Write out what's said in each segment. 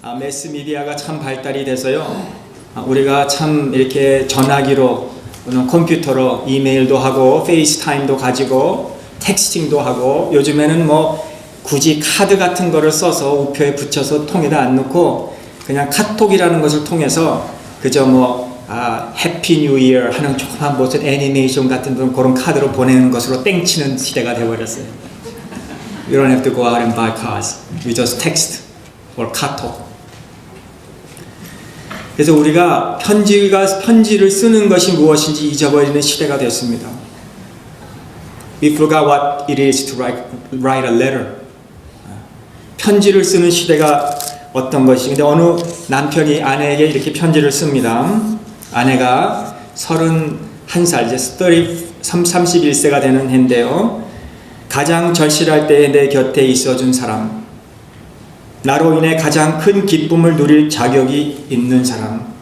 매스미디어가 참 발달이 돼서요. 우리가 참 이렇게 전화기로 컴퓨터로 이메일도 하고 페이스타임도 가지고 텍스팅도 하고 요즘에는 뭐 굳이 카드 같은 거를 써서 우표에 붙여서 통에다 안 넣고 그냥 카톡이라는 것을 통해서 그저 뭐 해피 뉴 이어 하는 조그만 무슨 애니메이션 같은 그런 카드로 보내는 것으로 땡치는 시대가 되어버렸어요. You don't have to go out and buy cards. You just text or 카톡. 그래서 우리가 편지를 쓰는 것이 무엇인지 잊어버리는 시대가 됐습니다. We forgot what it is to write a letter. 편지를 쓰는 시대가 어떤 것이. 근데 어느 남편이 아내에게 이렇게 편지를 씁니다. 아내가 31살, 이제 31세가 되는 해인데요. 가장 절실할 때에 내 곁에 있어준 사람, 나로 인해 가장 큰 기쁨을 누릴 자격이 있는 사람,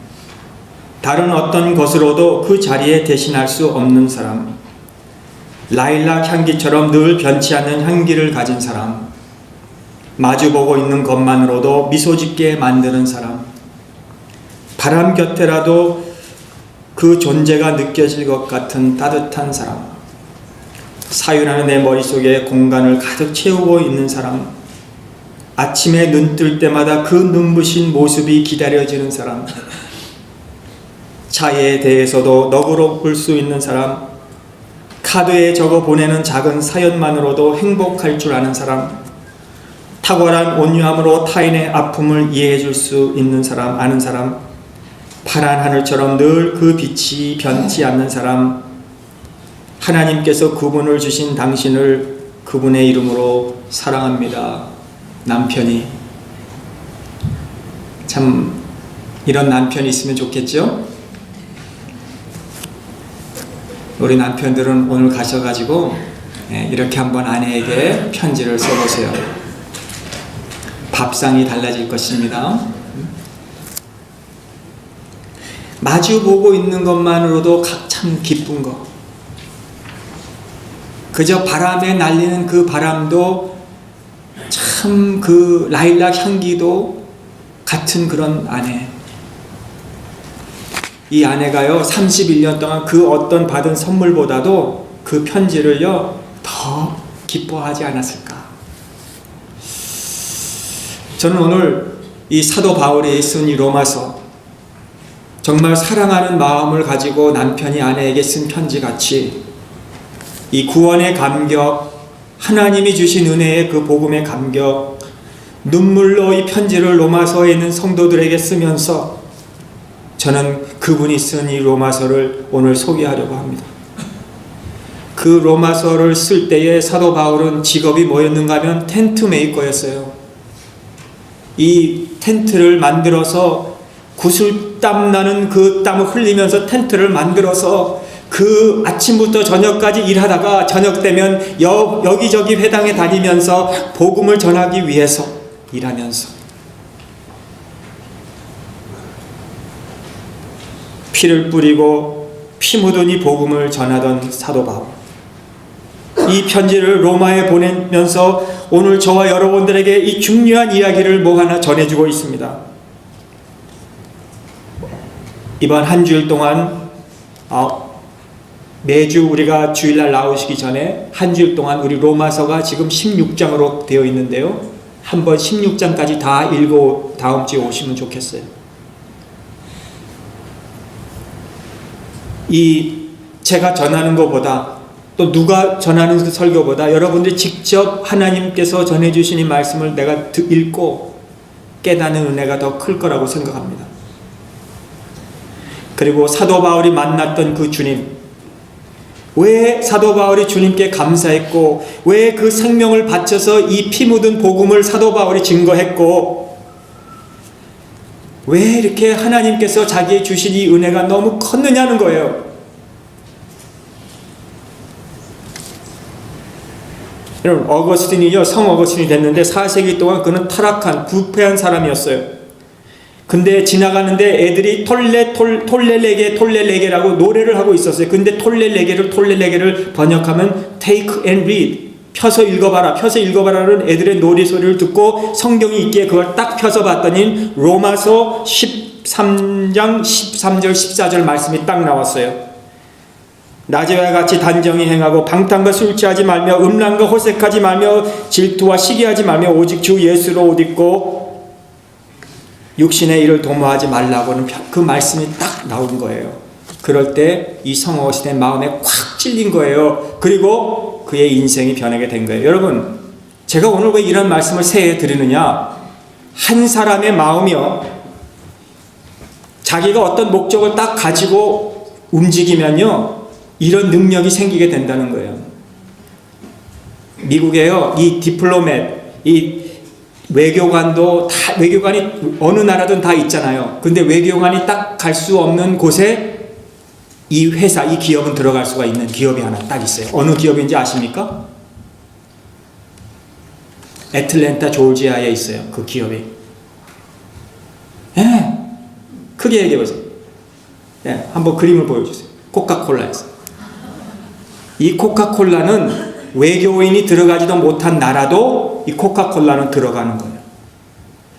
다른 어떤 것으로도 그 자리에 대신할 수 없는 사람, 라일락 향기처럼 늘 변치 않는 향기를 가진 사람, 마주보고 있는 것만으로도 미소 짓게 만드는 사람, 바람 곁에라도 그 존재가 느껴질 것 같은 따뜻한 사람, 사유라는 내 머릿속에 공간을 가득 채우고 있는 사람, 아침에 눈 뜰 때마다 그 눈부신 모습이 기다려지는 사람, 차에 대해서도 너그러 볼 수 있는 사람, 카드에 적어 보내는 작은 사연만으로도 행복할 줄 아는 사람, 탁월한 온유함으로 타인의 아픔을 이해해 줄 수 있는 사람, 아는 사람, 파란 하늘처럼 늘 그 빛이 변치 않는 사람, 하나님께서 그분을 주신 당신을 그분의 이름으로 사랑합니다. 남편이. 참 이런 남편이 있으면 좋겠죠? 우리 남편들은 오늘 가셔가지고 이렇게 한번 아내에게 편지를 써보세요. 밥상이 달라질 것입니다. 마주보고 있는 것만으로도 참 기쁜 거. 그저 바람에 날리는 그 바람도 참 그 라일락 향기도 같은 그런 아내. 이 아내가요 31년 동안 그 어떤 받은 선물보다도 그 편지를요 더 기뻐하지 않았을까. 저는 오늘 이 사도 바울이 쓴 이 로마서, 정말 사랑하는 마음을 가지고 남편이 아내에게 쓴 편지같이 이 구원의 감격, 하나님이 주신 은혜의 그 복음의 감격, 눈물로 이 편지를 로마서에 있는 성도들에게 쓰면서 저는 그분이 쓴 이 로마서를 오늘 소개하려고 합니다. 그 로마서를 쓸 때에 사도 바울은 직업이 뭐였는가 하면 텐트 메이커였어요. 이 텐트를 만들어서 구슬땀 나는 그 땀을 흘리면서 텐트를 만들어서 그 아침부터 저녁까지 일하다가 저녁 되면 여기저기 회당에 다니면서 복음을 전하기 위해서 일하면서 피를 뿌리고 피 묻은 이 복음을 전하던 사도 바울. 이 편지를 로마에 보내면서 오늘 저와 여러분들에게 이 중요한 이야기를 뭐 하나 전해주고 있습니다. 이번 한 주일 동안 매주 우리가 주일날 나오시기 전에 한 주일 동안 우리 로마서가 지금 16장으로 되어 있는데요. 한번 16장까지 다 읽고 다음 주에 오시면 좋겠어요. 이 제가 전하는 것보다 또 누가 전하는 그 설교보다 여러분들이 직접 하나님께서 전해주신 이 말씀을 내가 읽고 깨닫는 은혜가 더 클 거라고 생각합니다. 그리고 사도 바울이 만났던 그 주님, 왜 사도 바울이 주님께 감사했고 왜 그 생명을 바쳐서 이 피 묻은 복음을 사도 바울이 증거했고 왜 이렇게 하나님께서 자기의 주신 이 은혜가 너무 컸느냐는 거예요. 여러분, 어거스틴이요, 성 어거스틴이 됐는데 4세기 동안 그는 타락한 부패한 사람이었어요. 근데 지나가는데 애들이 톨레레게라고 노래를 하고 있었어요. 근데 톨레레게를 번역하면 take and read, 펴서 읽어봐라. 펴서 읽어봐라는 애들의 놀이소리를 듣고 성경이 있기에 그걸 딱 펴서 봤더니 로마서 13장 13절 14절 말씀이 딱 나왔어요. 낮에와 같이 단정히 행하고 방탕과 술 취하지 말며 음란과 호색하지 말며 질투와 시기하지 말며 오직 주 예수로 옷 입고 육신의 일을 도모하지 말라고는 그 말씀이 딱 나온 거예요. 그럴 때 이 성어시대 마음에 콱 찔린 거예요. 그리고 그의 인생이 변하게 된 거예요. 여러분, 제가 오늘 왜 이런 말씀을 새해 드리느냐? 한 사람의 마음이요, 자기가 어떤 목적을 딱 가지고 움직이면요, 이런 능력이 생기게 된다는 거예요. 미국에요, 이 디플로맷, 이 외교관도 다, 외교관이 어느 나라든 다 있잖아요. 근데 외교관이 딱 갈 수 없는 곳에 이 회사, 이 기업은 들어갈 수가 있는 기업이 하나 딱 있어요. 어느 기업인지 아십니까? 애틀랜타 조지아에 있어요. 그 기업이. 예, 크게 얘기해 보세요. 예, 한번 그림을 보여주세요. 코카콜라에서. 이 코카콜라는 외교인이 들어가지도 못한 나라도 이 코카콜라는 들어가는 거예요.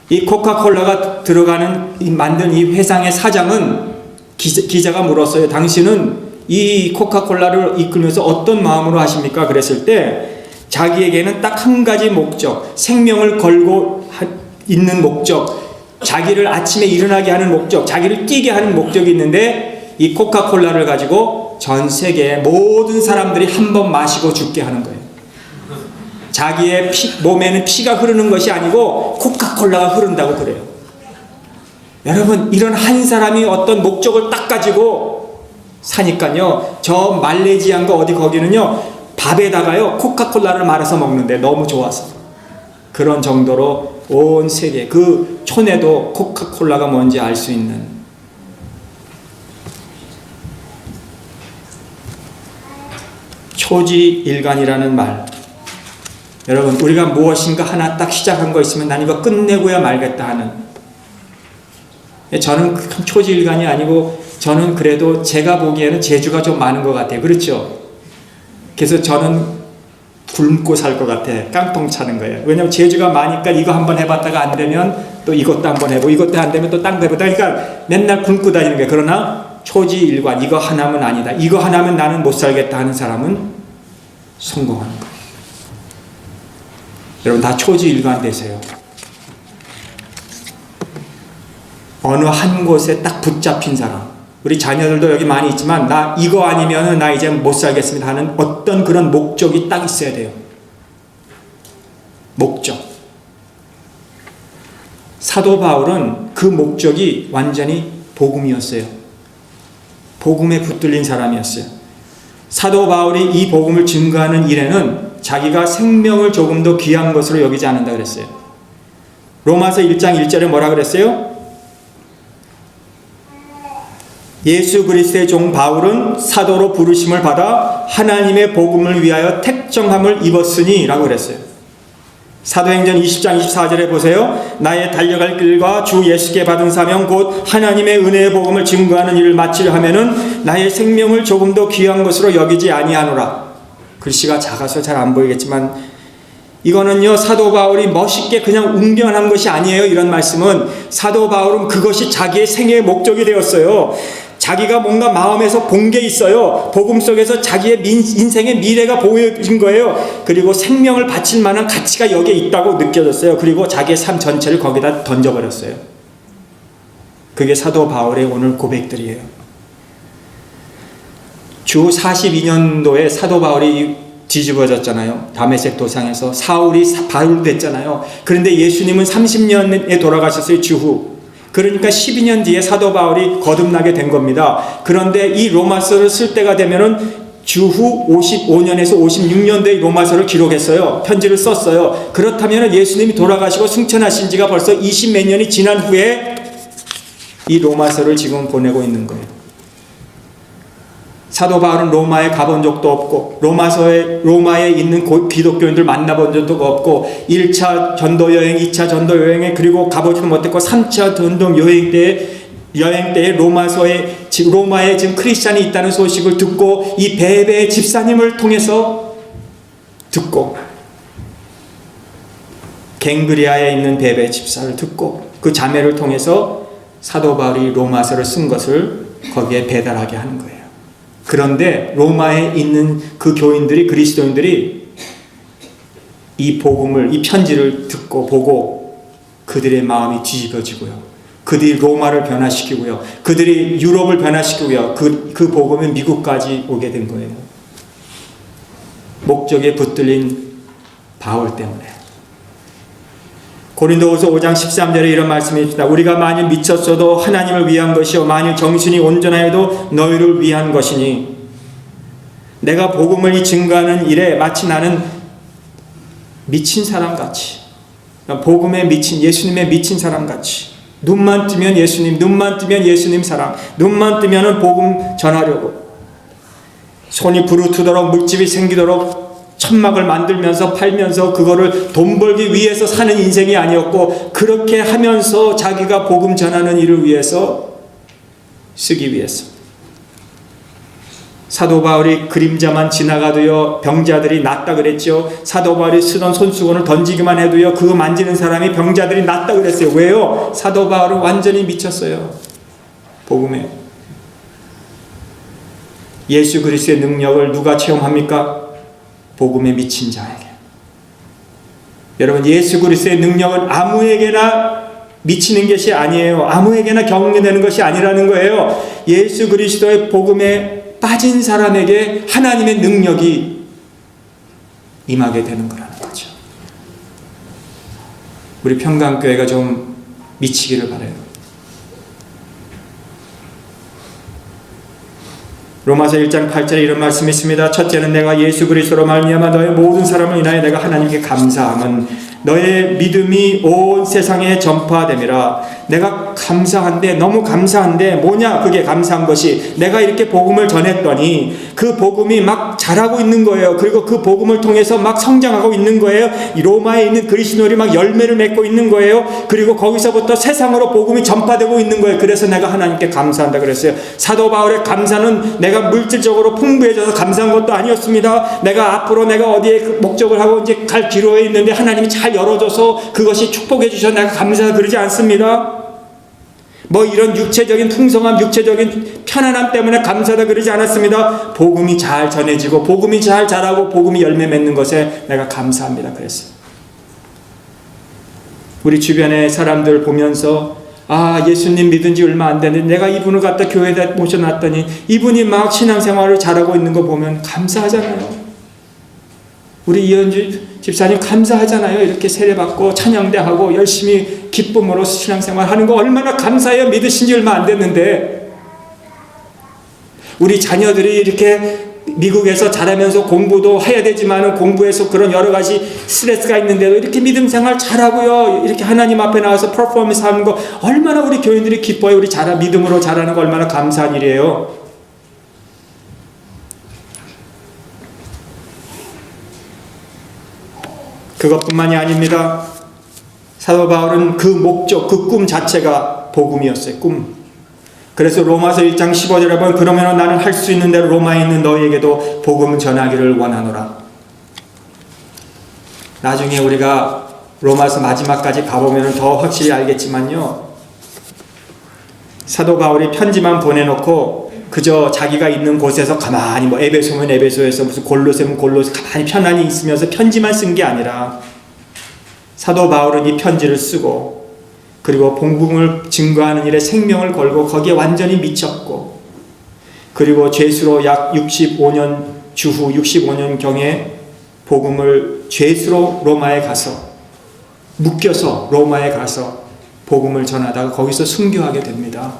이 코카콜라가 들어가는, 만든 이 회상의 사장은 기자가 물었어요. 당신은 이 코카콜라를 이끌면서 어떤 마음으로 하십니까? 그랬을 때 자기에게는 딱 한 가지 목적, 생명을 걸고 있는 목적, 자기를 아침에 일어나게 하는 목적, 자기를 뛰게 하는 목적이 있는데 이 코카콜라를 가지고 전 세계의 모든 사람들이 한 번 마시고 죽게 하는 거예요. 자기의 몸에는 피가 흐르는 것이 아니고 코카콜라가 흐른다고 그래요. 여러분, 이런 한 사람이 어떤 목적을 딱 가지고 사니까요, 저 말레이시아인가 어디 거기는요, 밥에다가요 코카콜라를 말아서 먹는데 너무 좋아서. 그런 정도로 온 세계 그 촌에도 코카콜라가 뭔지 알 수 있는. 초지일관이라는 말, 여러분, 우리가 무엇인가 하나 딱 시작한 거 있으면 난 이거 끝내고야 말겠다 하는, 저는 초지일관이 아니고 저는 그래도 제가 보기에는 재주가 좀 많은 것 같아요. 그렇죠? 그래서 저는 굶고 살 것 같아. 깡통 차는 거예요. 왜냐하면 재주가 많으니까 이거 한번 해봤다가 안 되면 또 이것도 한번 해보고, 이것도 안 되면 또 딴 거 해보다. 그러니까 맨날 굶고 다니는 거예요. 그러나 초지일관, 이거 하나면 아니다, 이거 하나면 나는 못 살겠다 하는 사람은 성공하는 거예요. 여러분, 다 초지일관 되세요. 어느 한 곳에 딱 붙잡힌 사람, 우리 자녀들도 여기 많이 있지만 나 이거 아니면 나 이제 못 살겠습니다 하는 어떤 그런 목적이 딱 있어야 돼요. 목적. 사도 바울은 그 목적이 완전히 복음이었어요. 복음에 붙들린 사람이었어요. 사도 바울이 이 복음을 증거하는 일에는 자기가 생명을 조금 더 귀한 것으로 여기지 않는다 그랬어요. 로마서 1장 1절에 뭐라 그랬어요? 예수 그리스도의 종 바울은 사도로 부르심을 받아 하나님의 복음을 위하여 택정함을 입었으니 라고 그랬어요. 사도행전 20장 24절에 보세요. 나의 달려갈 길과 주 예수께 받은 사명 곧 하나님의 은혜의 복음을 증거하는 일을 마치려 하면은 나의 생명을 조금 더 귀한 것으로 여기지 아니하노라. 글씨가 작아서 잘 안 보이겠지만 이거는요, 사도 바울이 멋있게 그냥 웅변한 것이 아니에요. 이런 말씀은 사도 바울은 그것이 자기의 생애의 목적이 되었어요. 자기가 뭔가 마음에서 본 게 있어요. 복음 속에서 자기의 인생의 미래가 보여진 거예요. 그리고 생명을 바칠 만한 가치가 여기에 있다고 느껴졌어요. 그리고 자기의 삶 전체를 거기다 던져버렸어요. 그게 사도 바울의 오늘 고백들이에요. 주 42년도에 사도 바울이 뒤집어졌잖아요. 다메섹 도상에서 사울이 바울 됐잖아요. 그런데 예수님은 30년에 돌아가셨어요. 주후. 그러니까 12년 뒤에 사도 바울이 거듭나게 된 겁니다. 그런데 이 로마서를 쓸 때가 되면은 주후 55년에서 56년도에 로마서를 기록했어요. 편지를 썼어요. 그렇다면 예수님이 돌아가시고 승천하신 지가 벌써 20 몇 년이 지난 후에 이 로마서를 지금 보내고 있는 거예요. 사도 바울은 로마에 가본 적도 없고 로마에 있는 기독교인들 만나본 적도 없고 1차 전도 여행, 2차 전도 여행에 그리고 가보지도 못했고 3차 전도 여행 때에 로마에 지금 크리스찬이 있다는 소식을 듣고 이 베베 집사님을 통해서 듣고 갱그리아에 있는 베베 집사를 듣고 그 자매를 통해서 사도 바울이 로마서를 쓴 것을 거기에 배달하게 하는 거예요. 그런데 로마에 있는 그 교인들이, 그리스도인들이 이 복음을, 이 편지를 듣고 보고 그들의 마음이 뒤집어지고요. 그들이 로마를 변화시키고요. 그들이 유럽을 변화시키고요. 그 복음이 미국까지 오게 된 거예요. 목적에 붙들린 바울 때문에. 고린도후서 5장 13절에 이런 말씀이 있습니다. 우리가 만일 미쳤어도 하나님을 위한 것이요 만일 정신이 온전하여도 너희를 위한 것이니 내가 복음을 증거하는 일에 마치 나는 미친 사람같이, 복음에 미친, 예수님에 미친 사람같이 눈만 뜨면 예수님, 눈만 뜨면 예수님 사랑, 눈만 뜨면 복음 전하려고 손이 부르트도록 물집이 생기도록 천막을 만들면서 팔면서 그거를 돈 벌기 위해서 사는 인생이 아니었고, 그렇게 하면서 자기가 복음 전하는 일을 위해서 쓰기 위해서. 사도 바울이 그림자만 지나가도요 병자들이 낫다 그랬죠. 사도 바울이 쓰던 손수건을 던지기만 해도요 그거 만지는 사람이 병자들이 낫다 그랬어요. 왜요? 사도 바울은 완전히 미쳤어요. 복음에. 예수 그리스도의 능력을 누가 체험합니까? 복음에 미친 자에게. 여러분, 예수 그리스도의 능력은 아무에게나 미치는 것이 아니에요. 아무에게나 경험되는 것이 아니라는 거예요. 예수 그리스도의 복음에 빠진 사람에게 하나님의 능력이 임하게 되는 거라는 거죠. 우리 평강교회가 좀 미치기를 바라요. 로마서 1장 8절에 이런 말씀이 있습니다. 첫째는 내가 예수 그리스도로 말미암아 너의 모든 사람을 인하여 내가 하나님께 감사함은 너의 믿음이 온 세상에 전파됨이라. 내가 감사한데, 너무 감사한데 뭐냐 그게 감사한 것이, 내가 이렇게 복음을 전했더니 그 복음이 막 자라고 있는 거예요. 그리고 그 복음을 통해서 막 성장하고 있는 거예요. 이 로마에 있는 그리스도인들이 막 열매를 맺고 있는 거예요. 그리고 거기서부터 세상으로 복음이 전파되고 있는 거예요. 그래서 내가 하나님께 감사한다 그랬어요. 사도 바울의 감사는 내가 물질적으로 풍부해져서 감사한 것도 아니었습니다. 내가 앞으로 내가 어디에 그 목적을 하고 이제 갈 기로에 있는데 하나님이 잘 열어줘서 그것이 축복해 주셔서 내가 감사하다 그러지 않습니다. 뭐 이런 육체적인 풍성함, 육체적인 편안함 때문에 감사하다 그러지 않았습니다. 복음이 잘 전해지고 복음이 잘 자라고 복음이 열매 맺는 것에 내가 감사합니다 그랬어요. 우리 주변의 사람들 보면서 예수님 믿은 지 얼마 안 됐는데 내가 이분을 갖다 교회에다 모셔놨더니 이분이 막 신앙생활을 잘하고 있는 거 보면 감사하잖아요. 우리 이현주 집사님 감사하잖아요. 이렇게 세례받고 찬양대하고 열심히 기쁨으로 신앙생활 하는 거 얼마나 감사해요. 믿으신 지 얼마 안 됐는데. 우리 자녀들이 이렇게 미국에서 자라면서 공부도 해야 되지만 공부에서 그런 여러 가지 스트레스가 있는데도 이렇게 믿음 생활 잘하고요. 이렇게 하나님 앞에 나와서 퍼포먼스 하는 거 얼마나 우리 교인들이 기뻐요. 우리 믿음으로 자라는 거 얼마나 감사한 일이에요. 그것뿐만이 아닙니다. 사도 바울은 그 목적, 그 꿈 자체가 복음이었어요. 꿈. 그래서 로마서 1장 15절에 보면 그러면 나는 할 수 있는 대로 로마에 있는 너희에게도 복음을 전하기를 원하노라. 나중에 우리가 로마서 마지막까지 가보면 더 확실히 알겠지만요. 사도 바울이 편지만 보내놓고 그저 자기가 있는 곳에서 가만히 에베소면 에베소에서 무슨 골로새면 골로새 가만히 편안히 있으면서 편지만 쓴 게 아니라 사도 바울은 이 편지를 쓰고 그리고 복음을 증거하는 일에 생명을 걸고 거기에 완전히 미쳤고 그리고 죄수로 약 65년 주후 65년경에 복음을 죄수로 로마에 가서 묶여서 로마에 가서 복음을 전하다가 거기서 순교하게 됩니다.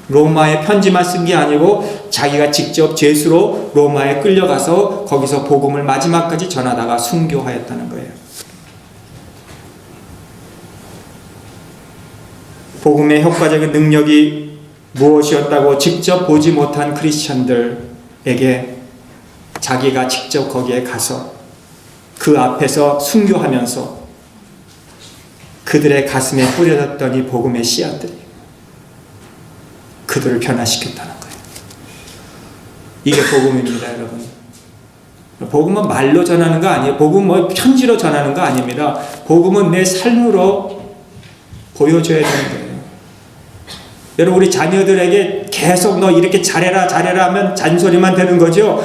로마에 편지만 쓴 게 아니고 자기가 직접 죄수로 로마에 끌려가서 거기서 복음을 마지막까지 전하다가 순교하였다는 거예요. 복음의 효과적인 능력이 무엇이었다고 직접 보지 못한 크리스천들에게 자기가 직접 거기에 가서 그 앞에서 순교하면서 그들의 가슴에 뿌려졌던 이 복음의 씨앗들이 그들을 변화시켰다는 거예요. 이게 복음입니다, 여러분. 복음은 말로 전하는 거 아니에요. 복음은 뭐 편지로 전하는 거 아닙니다. 복음은 내 삶으로 보여줘야 되는 거예요. 여러분, 우리 자녀들에게 계속 너 이렇게 잘해라 잘해라 하면 잔소리만 되는 거죠.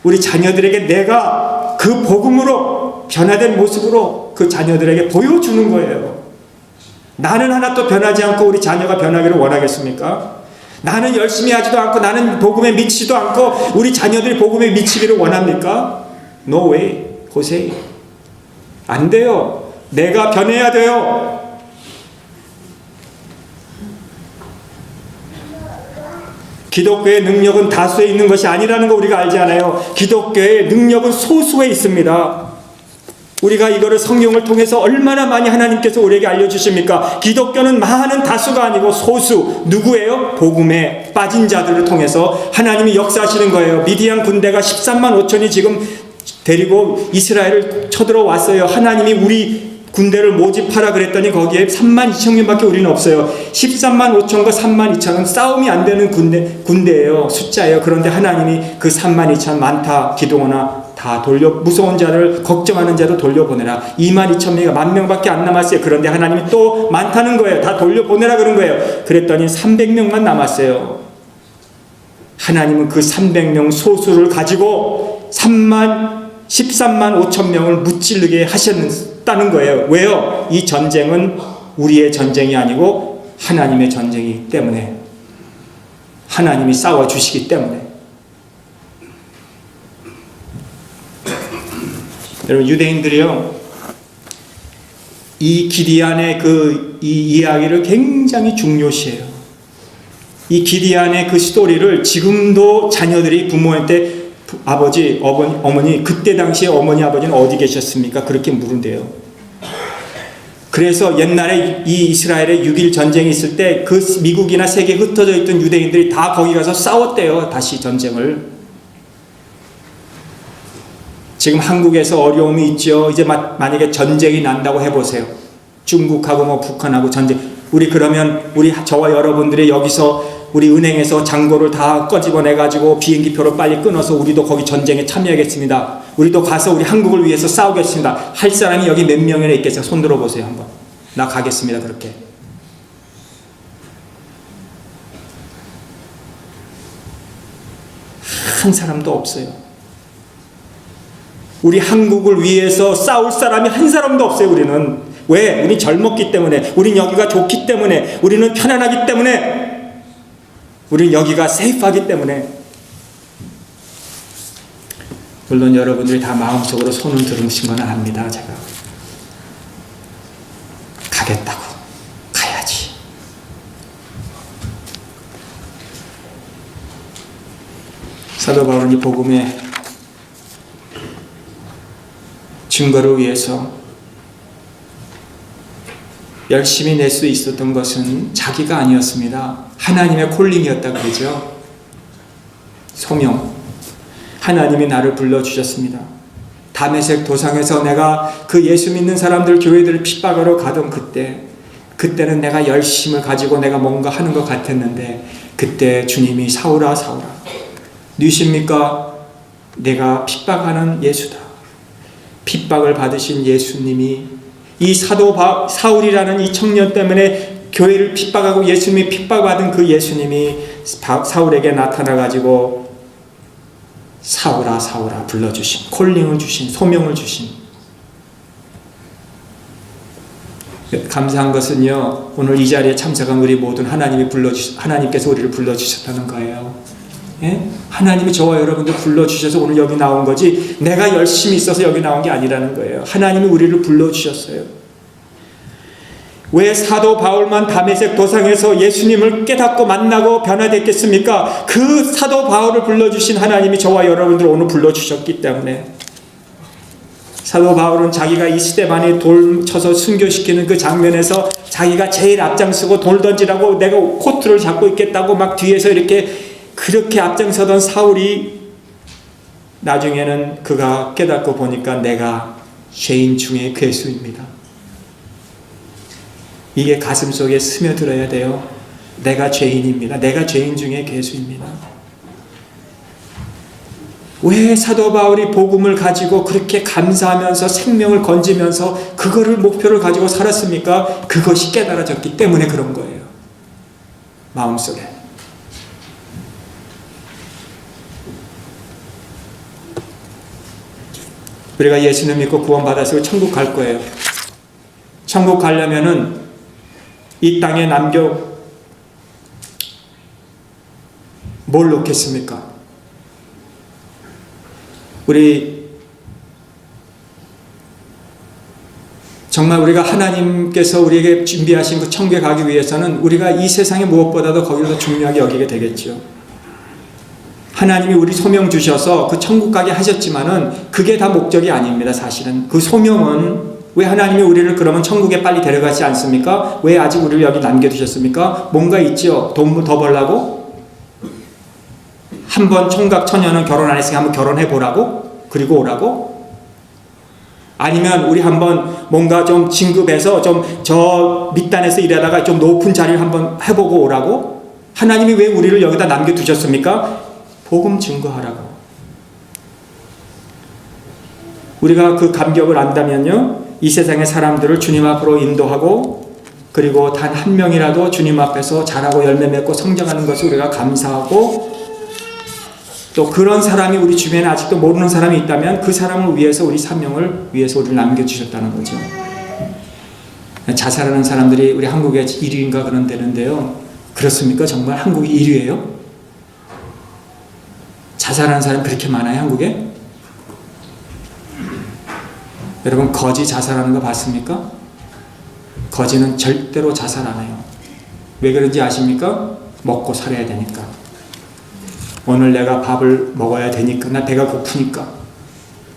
우리 자녀들에게 내가 그 복음으로 변화된 모습으로 그 자녀들에게 보여주는 거예요. 나는 하나도 변하지 않고 우리 자녀가 변하기를 원하겠습니까? 나는 열심히 하지도 않고 나는 복음에 미치지도 않고 우리 자녀들이 복음에 미치기를 원합니까? No way, 호세이. 안 돼요. 내가 변해야 돼요. 기독교의 능력은 다수에 있는 것이 아니라는 거 우리가 알지 않아요? 기독교의 능력은 소수에 있습니다. 우리가 이거를 성경을 통해서 얼마나 많이 하나님께서 우리에게 알려주십니까? 기독교는 많은 다수가 아니고 소수. 누구예요? 복음에 빠진 자들을 통해서 하나님이 역사하시는 거예요. 미디안 군대가 13만 5천이 지금 데리고 이스라엘을 쳐들어왔어요. 하나님이 우리 군대를 모집하라 그랬더니 거기에 3만 2천 명밖에 우리는 없어요. 13만 5천과 3만 2천은 싸움이 안 되는 군대예요. 숫자예요. 그런데 하나님이 그 3만 2천 많다 기도하나 다 무서운 자를 걱정하는 자로 돌려보내라. 2만 2천 명이 1만 명밖에 안 남았어요. 그런데 하나님이 또 많다는 거예요. 다 돌려보내라 그런 거예요. 그랬더니 300명만 남았어요. 하나님은 그 300명 소수를 가지고 13만 5천 명을 무찌르게 하셨다는 거예요. 왜요? 이 전쟁은 우리의 전쟁이 아니고 하나님의 전쟁이기 때문에, 하나님이 싸워주시기 때문에. 여러분, 유대인들이요, 이 기디안의 이 이야기를 굉장히 중요시해요. 이 기디안의 그 스토리를 지금도 자녀들이 부모한테 아버지, 어머니, 그때 당시에 어머니, 아버지는 어디 계셨습니까? 그렇게 물은대요. 그래서 옛날에 이 이스라엘의 6.1 전쟁이 있을 때 그 미국이나 세계에 흩어져 있던 유대인들이 다 거기 가서 싸웠대요. 다시 전쟁을. 지금 한국에서 어려움이 있죠. 이제 만약에 전쟁이 난다고 해보세요. 중국하고 뭐 북한하고 전쟁. 그러면 저와 여러분들이 여기서 우리 은행에서 잔고를 다 꺼집어내가지고 비행기표를 빨리 끊어서 우리도 거기 전쟁에 참여하겠습니다. 우리도 가서 우리 한국을 위해서 싸우겠습니다. 할 사람이 여기 몇 명이나 있겠어요? 손 들어보세요 한번. 나 가겠습니다. 그렇게. 한 사람도 없어요. 우리 한국을 위해서 싸울 사람이 한 사람도 없어요. 우리는. 왜? 우리 젊었기 때문에, 우린 여기가 좋기 때문에, 우리는 편안하기 때문에, 우린 여기가 세이프하기 때문에. 물론 여러분들이 다 마음속으로 손을 들으신 건 압니다. 제가 가겠다고, 가야지. 사도 바울은 이 복음의 증거를 위해서 열심히 낼 수 있었던 것은 자기가 아니었습니다. 하나님의 콜링이었다 그러죠. 소명. 하나님이 나를 불러주셨습니다. 다메섹 도상에서 내가 그 예수 믿는 사람들 교회들을 핍박하러 가던 그때는 내가 열심을 가지고 내가 뭔가 하는 것 같았는데, 그때 주님이 사울아 사울아 누구십니까? 내가 핍박하는 예수다. 핍박을 받으신 예수님이 이 사울이라는 이 청년 때문에 교회를 핍박하고 예수님이 핍박받은 그 예수님이 사울에게 나타나가지고 사울아 사울아 불러주신, 콜링을 주신, 소명을 주신. 감사한 것은요, 오늘 이 자리에 참석한 우리 모든 하나님께서 우리를 불러주셨다는 거예요. 예? 하나님이 저와 여러분들 불러주셔서 오늘 여기 나온 거지, 내가 열심히 있어서 여기 나온 게 아니라는 거예요. 하나님이 우리를 불러주셨어요. 왜 사도 바울만 다메섹 도상에서 예수님을 깨닫고 만나고 변화됐겠습니까? 그 사도 바울을 불러주신 하나님이 저와 여러분들 오늘 불러주셨기 때문에. 사도 바울은 자기가 이 스데반에 돌 쳐서 순교시키는 그 장면에서 자기가 제일 앞장서고 돌 던지라고 내가 코트를 잡고 있겠다고 막 뒤에서 그렇게 앞장서던 사울이 나중에는 그가 깨닫고 보니까 내가 죄인 중에 괴수입니다. 이게 가슴속에 스며들어야 돼요. 내가 죄인입니다. 내가 죄인 중에 괴수입니다. 왜 사도 바울이 복음을 가지고 그렇게 감사하면서 생명을 건지면서 그거를 목표를 가지고 살았습니까? 그것이 깨달아졌기 때문에 그런 거예요. 마음속에. 우리가 예수님 믿고 구원받아서 천국 갈 거예요. 천국 가려면은 이 땅에 뭘 놓겠습니까? 우리 정말 우리가 하나님께서 우리에게 준비하신 그 천국에 가기 위해서는 우리가 이 세상에 무엇보다도 거기를 더 중요하게 여기게 되겠죠. 하나님이 우리 소명 주셔서 그 천국 가게 하셨지만은 그게 다 목적이 아닙니다. 사실은 그 소명은 왜 하나님이 우리를 그러면 천국에 빨리 데려가지 않습니까? 왜 아직 우리를 여기 남겨두셨습니까? 뭔가 있죠. 돈 더 벌라고? 한번 총각 처녀는 결혼 안 했으니까 한번 결혼해 보라고? 그리고 오라고? 아니면 우리 한번 뭔가 좀 진급해서 좀 저 밑단에서 일하다가 좀 높은 자리를 한번 해보고 오라고? 하나님이 왜 우리를 여기다 남겨두셨습니까? 복음 증거하라고. 우리가 그 감격을 안다면요, 이 세상의 사람들을 주님 앞으로 인도하고, 그리고 단 한 명이라도 주님 앞에서 자라고 열매 맺고 성장하는 것을 우리가 감사하고, 또 그런 사람이 우리 주변에 아직도 모르는 사람이 있다면 그 사람을 위해서, 우리 사명을 위해서 우리를 남겨주셨다는 거죠. 자살하는 사람들이 우리 한국에 1위인가 그런 데는데요, 그렇습니까? 정말 한국이 1위예요? 자살하는 사람이 그렇게 많아요, 한국에? 여러분, 거지 자살하는 거 봤습니까? 거지는 절대로 자살 안 해요. 왜 그런지 아십니까? 먹고 살아야 되니까. 오늘 내가 밥을 먹어야 되니까, 나 배가 고프니까.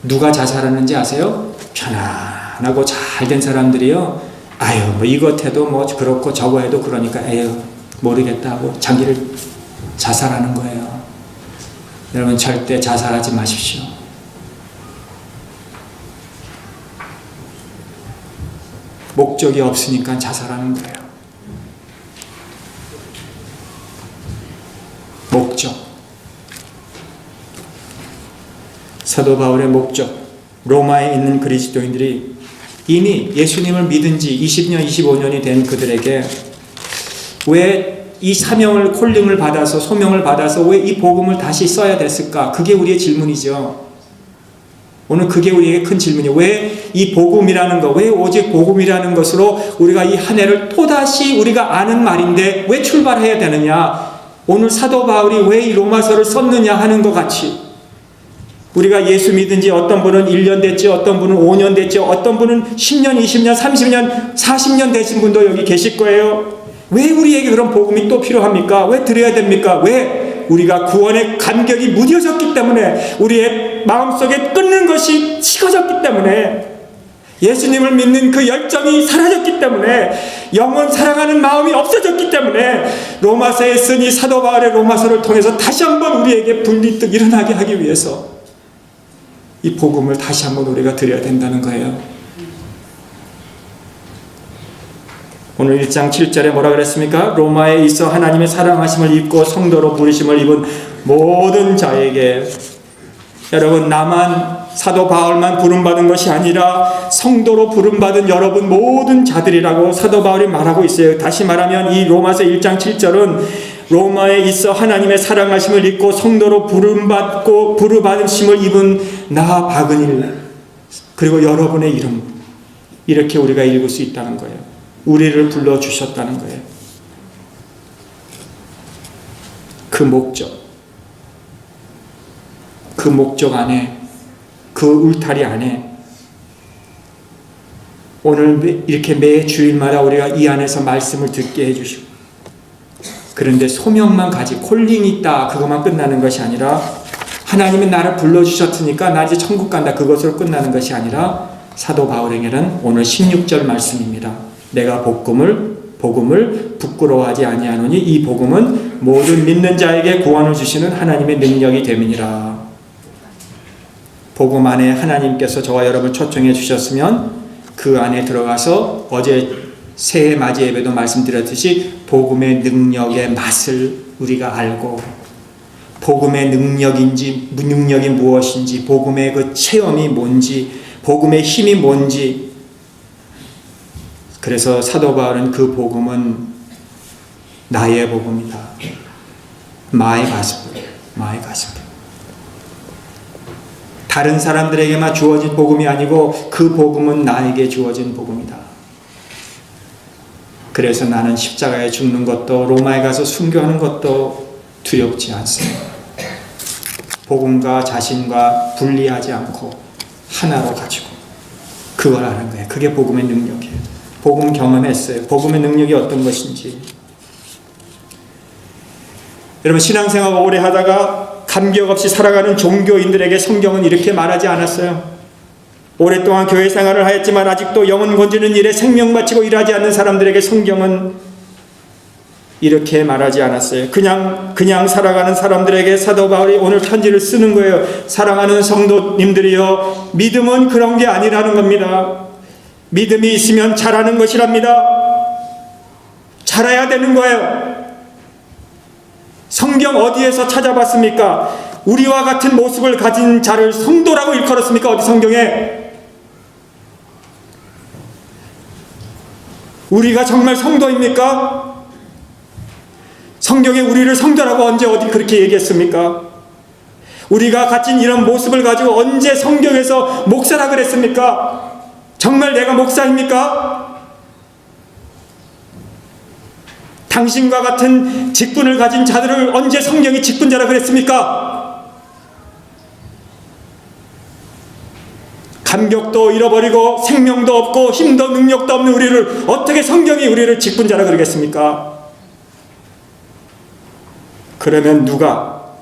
누가 자살하는지 아세요? 편안하고 잘된 사람들이요, 아유 뭐 이것 해도 뭐 그렇고 저거 해도 그러니까 에휴 모르겠다 하고 자기를 자살하는 거예요. 여러분, 절대 자살하지 마십시오. 목적이 없으니까 자살하는 거예요. 목적. 사도 바울의 목적. 로마에 있는 그리스도인들이 이미 예수님을 믿은 지 20년, 25년이 된 그들에게 왜 이 사명을, 콜링을 받아서, 소명을 받아서 왜 이 복음을 다시 써야 됐을까? 그게 우리의 질문이죠. 오늘 그게 우리에게 큰 질문이에요. 왜 이 복음이라는 것, 왜 오직 복음이라는 것으로 우리가 이 한 해를 또다시 우리가 아는 말인데 왜 출발해야 되느냐? 오늘 사도 바울이 왜 이 로마서를 썼느냐 하는 것 같이, 우리가 예수 믿은 지 어떤 분은 1년 됐죠, 어떤 분은 5년 됐죠, 어떤 분은 10년, 20년, 30년, 40년 되신 분도 여기 계실 거예요. 왜 우리에게 그런 복음이 또 필요합니까? 왜 드려야 됩니까? 왜? 우리가 구원의 감격이 무뎌졌기 때문에, 우리의 마음속에 끊는 것이 식어졌기 때문에, 예수님을 믿는 그 열정이 사라졌기 때문에, 영원 사랑하는 마음이 없어졌기 때문에, 로마서에 쓴 이 사도 바울의 로마서를 통해서 다시 한번 우리에게 분리뜩 일어나게 하기 위해서 이 복음을 다시 한번 우리가 드려야 된다는 거예요. 오늘 1장 7절에 뭐라 그랬습니까? 로마에 있어 하나님의 사랑하심을 입고 성도로 부르심을 입은 모든 자에게. 여러분, 나만, 사도 바울만 부름받은 것이 아니라 성도로 부름받은 여러분 모든 자들이라고 사도 바울이 말하고 있어요. 다시 말하면 이 로마서 1장 7절은 로마에 있어 하나님의 사랑하심을 입고 성도로 부름받고 부름받으심을 입은 나 박은일, 그리고 여러분의 이름, 이렇게 우리가 읽을 수 있다는 거예요. 우리를 불러주셨다는 거예요. 그 목적, 그 목적 안에, 그 울타리 안에 오늘 이렇게 매 주일마다 우리가 이 안에서 말씀을 듣게 해주시고, 그런데 소명만 가지고 콜링이 있다 그것만 끝나는 것이 아니라, 하나님이 나를 불러주셨으니까 나 이제 천국 간다 그것으로 끝나는 것이 아니라, 사도 바울에게는 오늘 16절 말씀입니다. 내가 복음을 부끄러워하지 아니하노니 이 복음은 모든 믿는 자에게 구원을 주시는 하나님의 능력이 됨이니라. 복음 안에 하나님께서 저와 여러분을 초청해 주셨으면 그 안에 들어가서, 어제 새해 맞이 예배도 말씀드렸듯이 복음의 능력의 맛을 우리가 알고, 복음의 능력인지 무능력이 무엇인지, 복음의 그 체험이 뭔지, 복음의 힘이 뭔지. 그래서 사도 바울은 그 복음은 나의 복음이다. My gospel, my gospel. 다른 사람들에게만 주어진 복음이 아니고 그 복음은 나에게 주어진 복음이다. 그래서 나는 십자가에 죽는 것도 로마에 가서 순교하는 것도 두렵지 않습니다. 복음과 자신과 분리하지 않고 하나로 가지고 그걸 아는 거예요. 그게 복음의 능력이에요. 복음 경험했어요. 복음의 능력이 어떤 것인지. 여러분, 신앙생활 오래 하다가 감격 없이 살아가는 종교인들에게 성경은 이렇게 말하지 않았어요. 오랫동안 교회 생활을 하였지만 아직도 영혼 건지는 일에 생명 바치고 일하지 않는 사람들에게 성경은 이렇게 말하지 않았어요. 그냥 살아가는 사람들에게 사도 바울이 오늘 편지를 쓰는 거예요. 사랑하는 성도님들이여, 믿음은 그런 게 아니라는 겁니다. 믿음이 있으면 잘하는 것이랍니다. 잘해야 되는 거예요. 성경 어디에서 찾아봤습니까? 우리와 같은 모습을 가진 자를 성도라고 일컬었습니까? 어디 성경에? 우리가 정말 성도입니까? 성경에 우리를 성도라고 언제 어디 그렇게 얘기했습니까? 우리가 가진 이런 모습을 가지고 언제 성경에서 목사라 그랬습니까? 정말 내가 목사입니까? 당신과 같은 직분을 가진 자들을 언제 성경이 직분자라 그랬습니까? 감격도 잃어버리고 생명도 없고 힘도 능력도 없는 우리를 어떻게 성경이 우리를 직분자라 그러겠습니까? 그러면 누가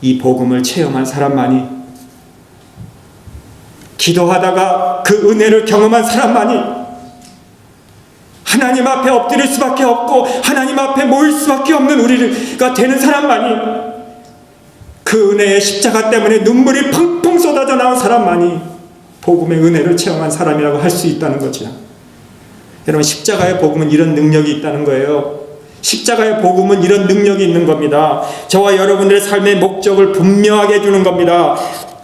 이 복음을 체험한 사람만이, 기도하다가 그 은혜를 경험한 사람만이, 하나님 앞에 엎드릴 수밖에 없고 하나님 앞에 모일 수밖에 없는 우리가 되는 사람만이, 그 은혜의 십자가 때문에 눈물이 펑펑 쏟아져 나온 사람만이 복음의 은혜를 체험한 사람이라고 할 수 있다는 거죠. 여러분, 십자가의 복음은 이런 능력이 있다는 거예요. 십자가의 복음은 이런 능력이 있는 겁니다. 저와 여러분들의 삶의 목적을 분명하게 해주는 겁니다.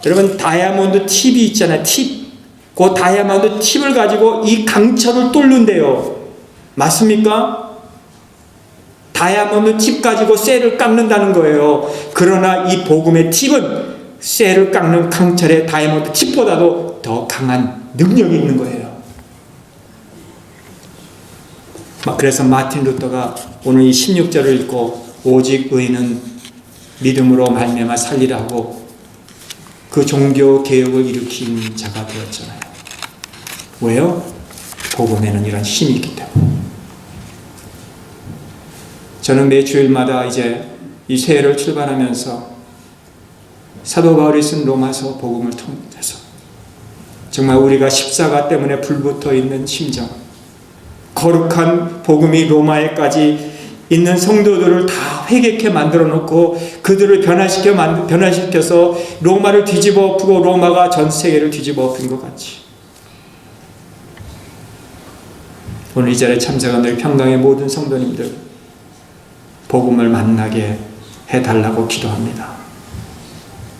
여러분, 다이아몬드 팁이 있잖아요. 팁. 그 다이아몬드 팁을 가지고 이 강철을 뚫는데요. 맞습니까? 다이아몬드 팁 가지고 쇠를 깎는다는 거예요. 그러나 이 복음의 팁은 쇠를 깎는 강철의 다이아몬드 팁보다도 더 강한 능력이 있는 거예요. 그래서 마틴 루터가 오늘 이 16절을 읽고 오직 의인은 믿음으로 말미암아 살리라 하고 그 종교 개혁을 일으킨 자가 되었잖아요. 왜요? 복음에는 이런 힘이 있기 때문에. 저는 매 주일마다 이제 이 새해를 출발하면서 사도 바울이 쓴 로마서 복음을 통해서 정말 우리가 십자가 때문에 불붙어 있는 심정, 거룩한 복음이 로마에까지 있는 성도들을 다 회개케 만들어 놓고 그들을 변화시켜서 로마를 뒤집어 엎고 로마가 전 세계를 뒤집어 엎은 것 같이, 오늘 이 자리에 참석한 우리 평강의 모든 성도님들 복음을 만나게 해달라고 기도합니다.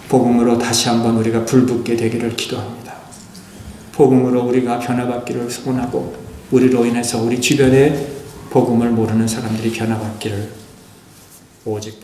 복음으로 다시 한번 우리가 불붙게 되기를 기도합니다. 복음으로 우리가 변화받기를 소원하고 우리로 인해서 우리 주변에 복음을 모르는 사람들이 변화받기를 오직